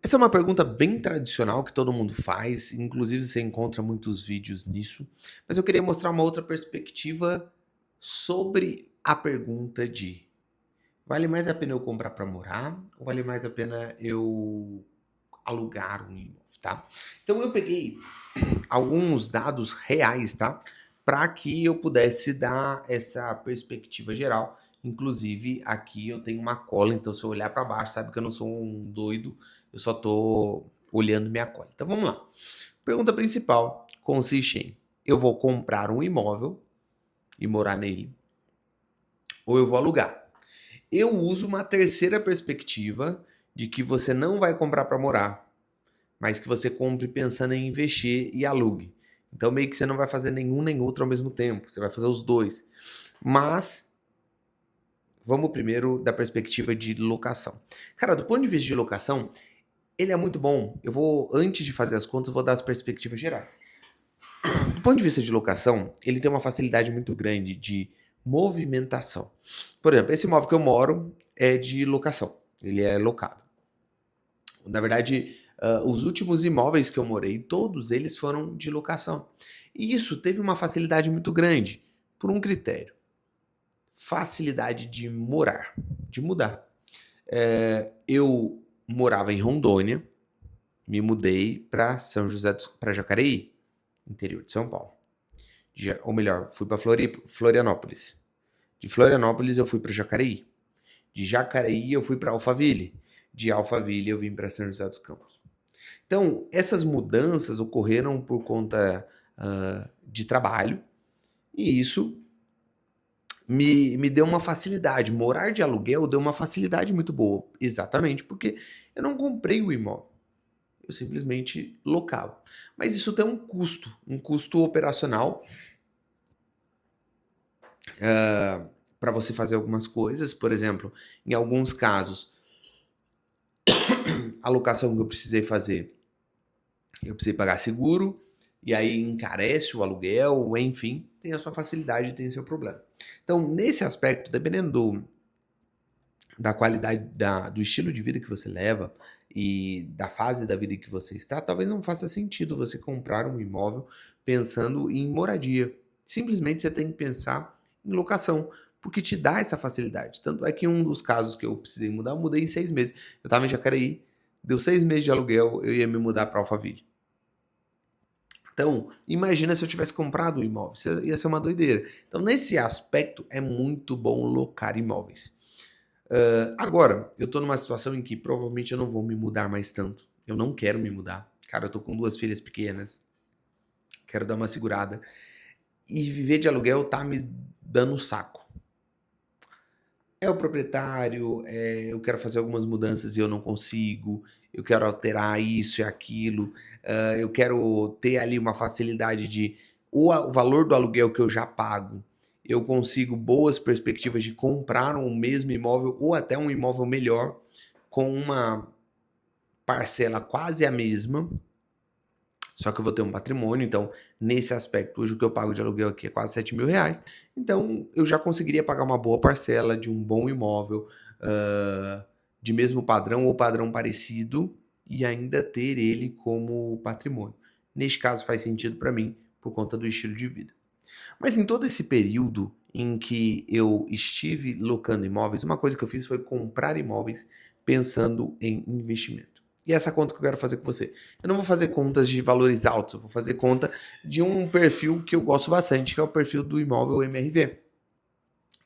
Essa é uma pergunta bem tradicional que todo mundo faz, inclusive você encontra muitos vídeos nisso, mas eu queria mostrar uma outra perspectiva sobre a pergunta de: vale mais a pena eu comprar para morar ou vale mais a pena eu alugar um imóvel, tá? Então eu peguei alguns dados reais, tá? Para que eu pudesse dar essa perspectiva geral. Inclusive, aqui eu tenho uma cola, então se eu olhar para baixo, sabe que eu não sou um doido, eu só tô olhando minha cola. Então vamos lá. Pergunta principal consiste em: eu vou comprar um imóvel e morar nele, ou eu vou alugar? Eu uso uma terceira perspectiva de que você não vai comprar para morar, mas que você compre pensando em investir e alugue. Então meio que você não vai fazer nenhum nem outro ao mesmo tempo, você vai fazer os dois. Mas vamos primeiro da perspectiva de locação. Cara, do ponto de vista de locação, ele é muito bom. Eu vou, antes de fazer as contas, eu vou dar as perspectivas gerais. Do ponto de vista de locação, ele tem uma facilidade muito grande de movimentação. Por exemplo, esse imóvel que eu moro é de locação. Ele é locado. Na verdade, os últimos imóveis que eu morei, todos eles foram de locação. E isso teve uma facilidade muito grande, por um critério: facilidade de morar, de mudar. Eu morava em Rondônia, me mudei para São José, para Jacareí, interior de São Paulo. Ou melhor, fui para Florianópolis. De Florianópolis eu fui para Jacareí. De Jacareí eu fui para Alphaville. De Alphaville eu vim para São José dos Campos. Então, essas mudanças ocorreram por conta de trabalho, e isso me deu uma facilidade. Morar de aluguel deu uma facilidade muito boa, exatamente porque eu não comprei o imóvel, eu simplesmente locava. Mas isso tem um custo operacional para você fazer algumas coisas. Por exemplo, em alguns casos, a locação que eu precisei fazer, eu precisei pagar seguro, e aí encarece o aluguel, enfim, tem a sua facilidade e tem o seu problema. Então, nesse aspecto, dependendo da qualidade, do estilo de vida que você leva e da fase da vida em que você está, talvez não faça sentido você comprar um imóvel pensando em moradia. Simplesmente você tem que pensar em locação, porque te dá essa facilidade. Tanto é que um dos casos que eu precisei mudar, eu mudei em 6 meses. Eu estava em Jacareí, deu 6 meses de aluguel, eu ia me mudar para Alphaville. Então, imagina se eu tivesse comprado um imóvel, isso ia ser uma doideira. Então, nesse aspecto, é muito bom locar imóveis. Agora, eu tô numa situação em que provavelmente eu não vou me mudar mais tanto. Eu não quero me mudar. Cara, eu tô com 2 filhas pequenas, quero dar uma segurada. E viver de aluguel tá me dando saco. É o proprietário, eu quero fazer algumas mudanças e eu não consigo, eu quero alterar isso e aquilo, eu quero ter ali uma facilidade de o valor do aluguel que eu já pago, eu consigo boas perspectivas de comprar um mesmo imóvel ou até um imóvel melhor com uma parcela quase a mesma, só que eu vou ter um patrimônio. Então, nesse aspecto, hoje o que eu pago de aluguel aqui é quase R$ 7.000. Então, eu já conseguiria pagar uma boa parcela de um bom imóvel, de mesmo padrão ou padrão parecido, e ainda ter ele como patrimônio. Neste caso, faz sentido para mim por conta do estilo de vida. Mas em todo esse período em que eu estive locando imóveis, uma coisa que eu fiz foi comprar imóveis pensando em investimento. E essa conta que eu quero fazer com você. Eu não vou fazer contas de valores altos, eu vou fazer conta de um perfil que eu gosto bastante, que é o perfil do imóvel MRV.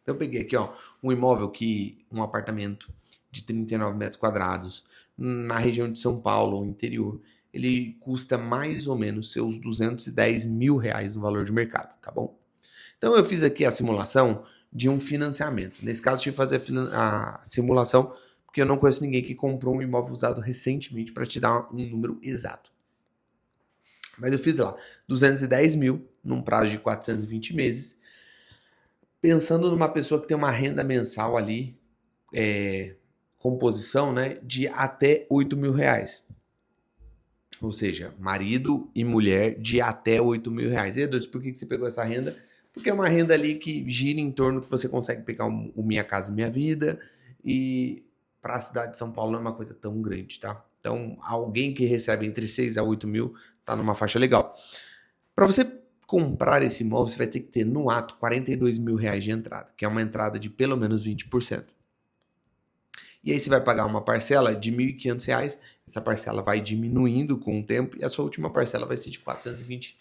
Então eu peguei aqui, ó, um apartamento de 39 metros quadrados na região de São Paulo, interior. Ele custa mais ou menos seus R$ 210.000 no valor de mercado, tá bom? Então eu fiz aqui a simulação de um financiamento. Nesse caso, eu tive que fazer a simulação porque eu não conheço ninguém que comprou um imóvel usado recentemente para te dar um número exato. Mas eu fiz lá 210 mil num prazo de 420 meses, pensando numa pessoa que tem uma renda mensal ali, composição, né, de até R$ 8.000. Ou seja, marido e mulher de até R$ 8.000. E Deus, por que você pegou essa renda? Porque é uma renda ali que gira em torno que você consegue pegar o Minha Casa Minha Vida, e para a cidade de São Paulo não é uma coisa tão grande, tá? Então, alguém que recebe entre 6 a 8 mil está numa faixa legal. Para você comprar esse imóvel, você vai ter que ter no ato R$ 42.000 de entrada, que é uma entrada de pelo menos 20%. E aí você vai pagar uma parcela de R$ 1.500, essa parcela vai diminuindo com o tempo e a sua última parcela vai ser de R$ 420.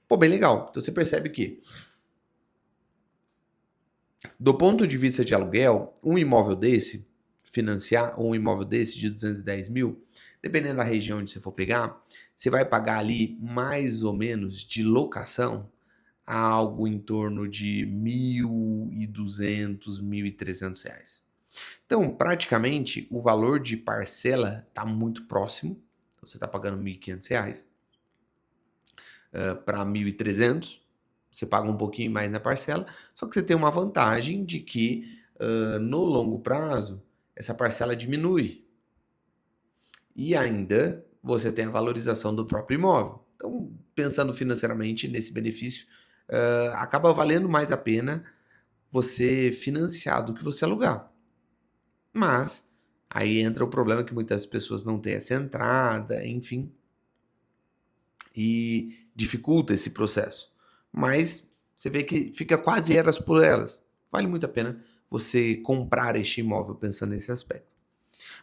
Pô, bem legal. Então você percebe que, do ponto de vista de aluguel, um imóvel desse, financiar um imóvel desse de 210 mil, dependendo da região onde você for pegar, você vai pagar ali mais ou menos de locação algo em torno de R$ 1.200, R$ 1.300. Então, praticamente, o valor de parcela está muito próximo. Então, você está pagando R$ 1.500 para 1.300. Você paga um pouquinho mais na parcela, só que você tem uma vantagem de que no longo prazo essa parcela diminui. E ainda você tem a valorização do próprio imóvel. Então, pensando financeiramente nesse benefício, acaba valendo mais a pena você financiar do que você alugar. Mas aí entra o problema que muitas pessoas não têm essa entrada, enfim, e dificulta esse processo. Mas você vê que fica quase eras por elas. Vale muito a pena você comprar este imóvel pensando nesse aspecto.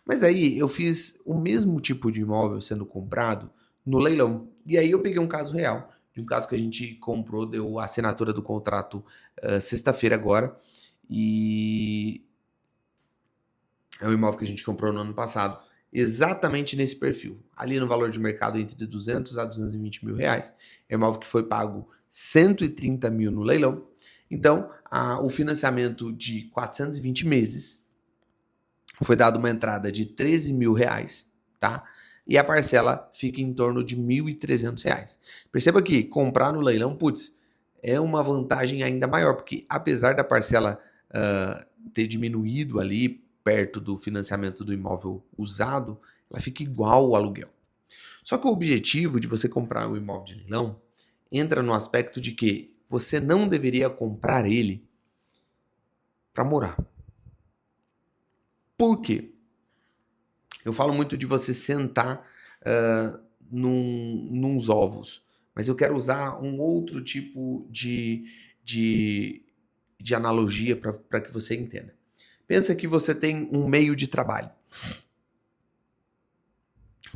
Mas aí eu fiz o mesmo tipo de imóvel sendo comprado no leilão. E aí eu peguei um caso real, de um caso que a gente comprou, deu a assinatura do contrato sexta-feira agora. E é um imóvel que a gente comprou no ano passado, exatamente nesse perfil, ali no valor de mercado entre 200 a 220 mil reais. É um imóvel que foi pago 130 mil no leilão. Então, o financiamento de 420 meses foi dado uma entrada de 13 mil reais, tá? E a parcela fica em torno de 1.300 reais. Perceba que comprar no leilão, putz, é uma vantagem ainda maior, porque apesar da parcela ter diminuído ali perto do financiamento do imóvel usado, ela fica igual ao aluguel. Só que o objetivo de você comprar um imóvel de leilão entra no aspecto de que você não deveria comprar ele para morar. Por quê? Eu falo muito de você sentar nos ovos, mas eu quero usar um outro tipo de analogia para que você entenda. Pensa que você tem um meio de trabalho.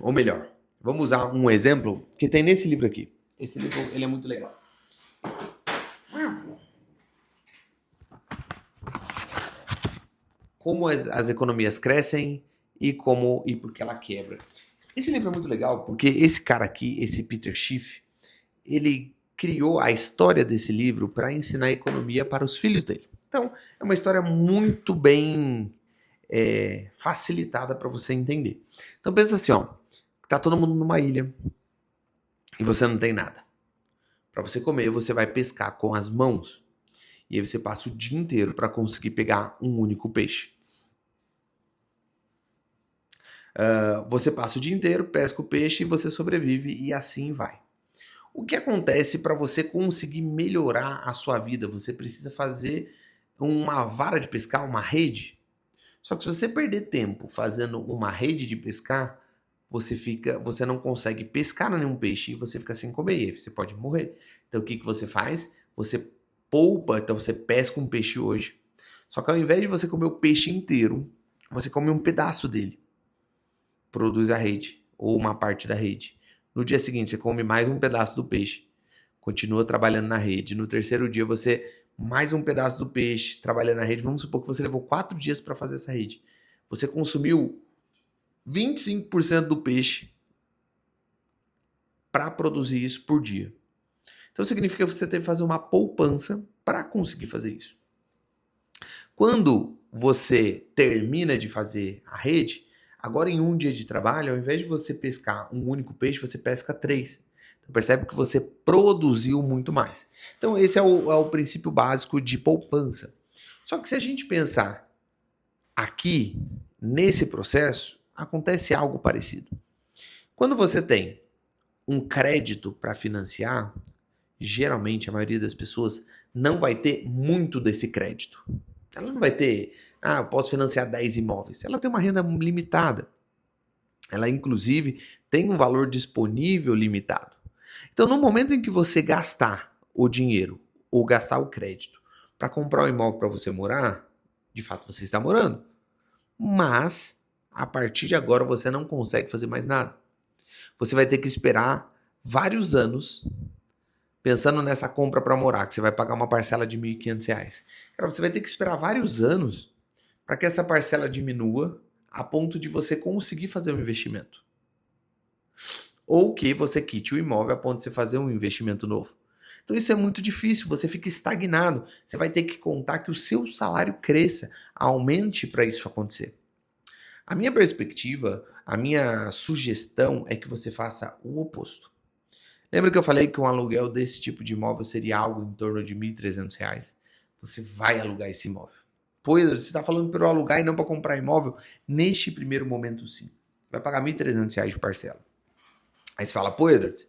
Ou melhor, vamos usar um exemplo que tem nesse livro aqui. Esse livro ele é muito legal. Como as economias crescem e por que ela quebra. Esse livro é muito legal porque esse cara aqui, esse Peter Schiff, ele criou a história desse livro para ensinar economia para os filhos dele. Então, é uma história muito bem facilitada para você entender. Então, pensa assim, ó, tá todo mundo numa ilha e você não tem nada. Para você comer, você vai pescar com as mãos. E aí você passa o dia inteiro para conseguir pegar um único peixe. Você passa o dia inteiro, pesca o peixe e você sobrevive e assim vai. O que acontece para você conseguir melhorar a sua vida? Você precisa fazer uma vara de pescar, uma rede. Só que se você perder tempo fazendo uma rede de pescar, você não consegue pescar nenhum peixe e você fica sem comer e você pode morrer. Então o que você faz? Você poupa, então você pesca um peixe hoje. Só que ao invés de você comer o peixe inteiro, você come um pedaço dele. Produz a rede ou uma parte da rede. No dia seguinte, você come mais um pedaço do peixe. Continua trabalhando na rede. No terceiro dia, você mais um pedaço do peixe trabalhando na rede. Vamos supor que você levou 4 dias para fazer essa rede. Você consumiu 25% do peixe para produzir isso por dia. Então significa que você tem que fazer uma poupança para conseguir fazer isso. Quando você termina de fazer a rede, agora em um dia de trabalho, ao invés de você pescar um único peixe, você pesca 3. Então percebe que você produziu muito mais. Então esse é o princípio básico de poupança. Só que se a gente pensar aqui, nesse processo, acontece algo parecido. Quando você tem um crédito para financiar, geralmente a maioria das pessoas não vai ter muito desse crédito. Ela não vai ter, eu posso financiar 10 imóveis. Ela tem uma renda limitada. Ela, inclusive, tem um valor disponível limitado. Então, no momento em que você gastar o dinheiro ou gastar o crédito para comprar um imóvel para você morar, de fato você está morando. Mas, a partir de agora, você não consegue fazer mais nada. Você vai ter que esperar vários anos pensando nessa compra para morar, que você vai pagar uma parcela de R$ 1.500. Cara, você vai ter que esperar vários anos para que essa parcela diminua a ponto de você conseguir fazer um investimento. Ou que você quite o imóvel a ponto de você fazer um investimento novo. Então isso é muito difícil, você fica estagnado. Você vai ter que contar que o seu salário cresça, aumente para isso acontecer. A minha perspectiva, a minha sugestão é que você faça o oposto. Lembra que eu falei que um aluguel desse tipo de imóvel seria algo em torno de R$ 1.300? Você vai alugar esse imóvel. Pois você está falando para eu alugar e não para comprar imóvel? Neste primeiro momento, sim. Você vai pagar R$ 1.300 de parcela. Aí você fala, pô, Edward,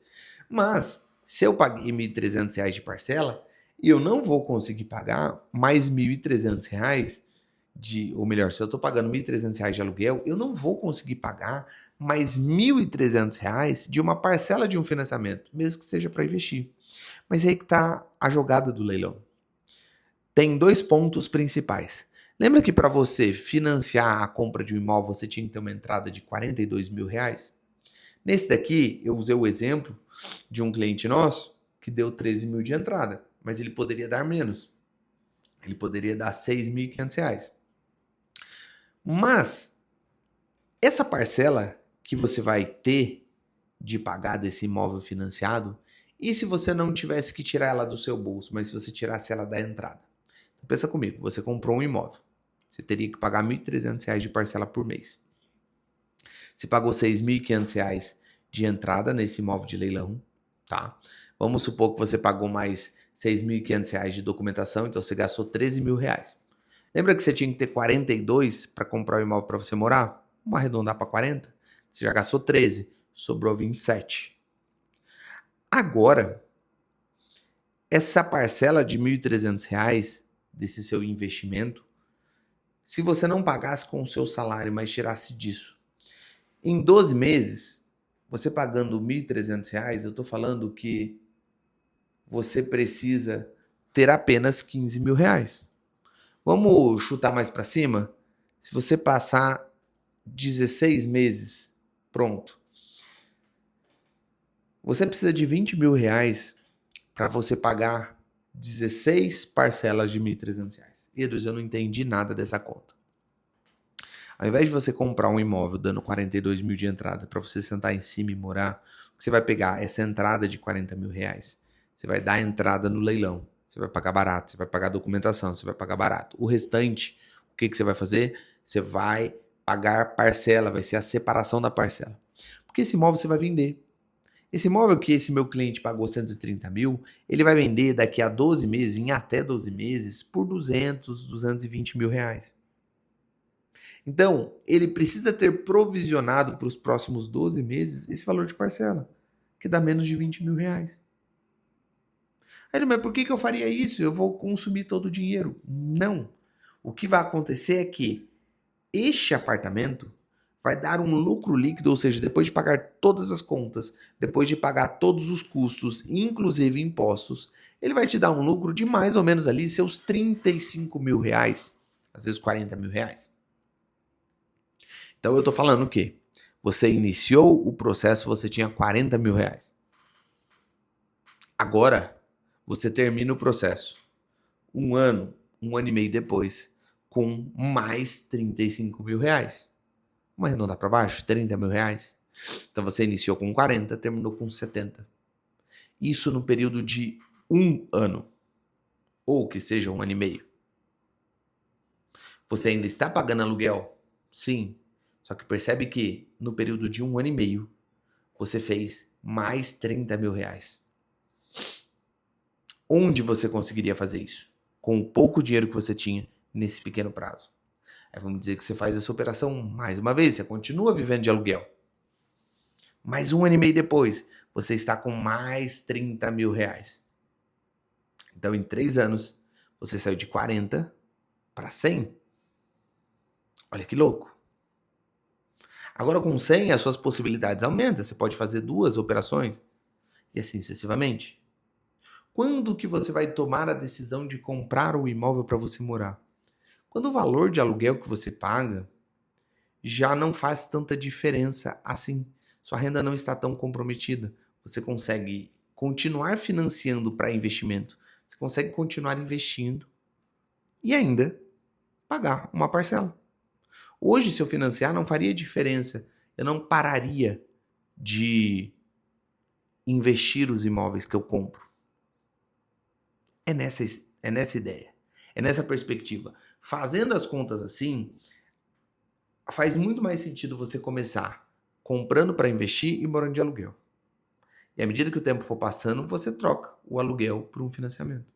mas se eu paguei R$ 1.300 de parcela, eu não vou conseguir pagar mais R$ 1.300 ou melhor, se eu estou pagando R$ 1.300 de aluguel, eu não vou conseguir pagar mais R$ 1.300 de uma parcela de um financiamento, mesmo que seja para investir. Mas aí que está a jogada do leilão. Tem dois pontos principais. Lembra que para você financiar a compra de um imóvel, você tinha que ter uma entrada de R$ 42.000? Nesse daqui, eu usei o exemplo de um cliente nosso que deu 13 mil de entrada, mas ele poderia dar menos. Ele poderia dar R$ 6.500. Mas essa parcela que você vai ter de pagar desse imóvel financiado, e se você não tivesse que tirar ela do seu bolso, mas se você tirasse ela da entrada? Então, pensa comigo, você comprou um imóvel, você teria que pagar R$ 1.300 de parcela por mês. Você pagou R$ 6.500 de entrada nesse imóvel de leilão, tá? Vamos supor que você pagou mais R$ 6.500 de documentação, então você gastou R$ 13.000. Lembra que você tinha que ter 42 para comprar o imóvel para você morar? Vamos arredondar para 40? Você já gastou 13, sobrou 27. Agora, essa parcela de R$ 1.300 desse seu investimento, se você não pagasse com o seu salário, mas tirasse disso, em 12 meses, você pagando R$ 1.300, eu estou falando que você precisa ter apenas R$ 15.000. Vamos chutar mais para cima? Se você passar 16 meses, pronto. Você precisa de R$ 20.000 para você pagar 16 parcelas de R$ 1.300. Edros, eu não entendi nada dessa conta. Ao invés de você comprar um imóvel dando 42 mil de entrada para você sentar em cima e morar, você vai pegar essa entrada de R$ 40.000. Você vai dar a entrada no leilão. Você vai pagar barato, você vai pagar documentação, você vai pagar barato. O restante, o que você vai fazer? Você vai pagar parcela, vai ser a separação da parcela. Porque esse imóvel você vai vender. Esse imóvel que esse meu cliente pagou 130 mil, ele vai vender daqui a 12 meses, em até 12 meses, por 220 mil reais. Então, ele precisa ter provisionado para os próximos 12 meses esse valor de parcela, que dá menos de 20 mil reais. Aí, mas por que eu faria isso? Eu vou consumir todo o dinheiro. Não. O que vai acontecer é que este apartamento vai dar um lucro líquido, ou seja, depois de pagar todas as contas, depois de pagar todos os custos, inclusive impostos, ele vai te dar um lucro de mais ou menos ali seus 35 mil reais, às vezes 40 mil reais. Então eu tô falando o quê? Você iniciou o processo, você tinha 40 mil reais. Agora, você termina o processo. Um ano e meio depois, com mais 35 mil reais. Vamos arredondar para baixo? 30 mil reais. Então você iniciou com 40, terminou com 70. Isso no período de um ano. Ou que seja um ano e meio. Você ainda está pagando aluguel? Sim. Só que percebe que no período de um ano e meio, você fez mais 30 mil reais. Onde você conseguiria fazer isso? Com o pouco dinheiro que você tinha nesse pequeno prazo. Aí vamos dizer que você faz essa operação mais uma vez, você continua vivendo de aluguel. Mais um ano e meio depois, você está com mais 30 mil reais. Então, em 3 anos, você saiu de 40 para 100. Olha que louco. Agora com 100 as suas possibilidades aumentam, você pode fazer 2 operações e assim sucessivamente. Quando que você vai tomar a decisão de comprar o imóvel para você morar? Quando o valor de aluguel que você paga já não faz tanta diferença assim. Sua renda não está tão comprometida. Você consegue continuar financiando para investimento. Você consegue continuar investindo e ainda pagar uma parcela. Hoje, se eu financiar, não faria diferença. Eu não pararia de investir os imóveis que eu compro. É nessa ideia. É nessa perspectiva. Fazendo as contas assim, faz muito mais sentido você começar comprando para investir e morando de aluguel. E à medida que o tempo for passando, você troca o aluguel por um financiamento.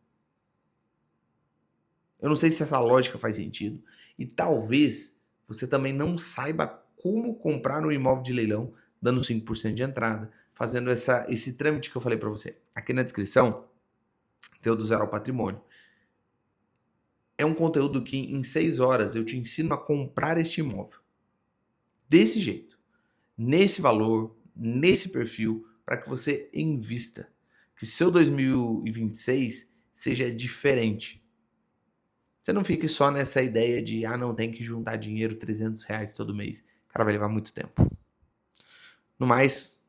Eu não sei se essa lógica faz sentido. E talvez você também não saiba como comprar um imóvel de leilão dando 5% de entrada, fazendo esse trâmite que eu falei para você. Aqui na descrição tem o do Zero ao Patrimônio. É um conteúdo que em 6 horas eu te ensino a comprar este imóvel. Desse jeito, nesse valor, nesse perfil, para que você invista. Que seu 2026 seja diferente. Você não fique só nessa ideia de, não, tem que juntar dinheiro, R$ 300 todo mês. Cara, vai levar muito tempo. No mais,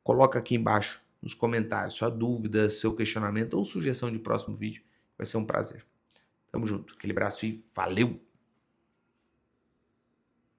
coloca aqui embaixo nos comentários sua dúvida, seu questionamento ou sugestão de próximo vídeo. Vai ser um prazer. Tamo junto. Aquele abraço e valeu!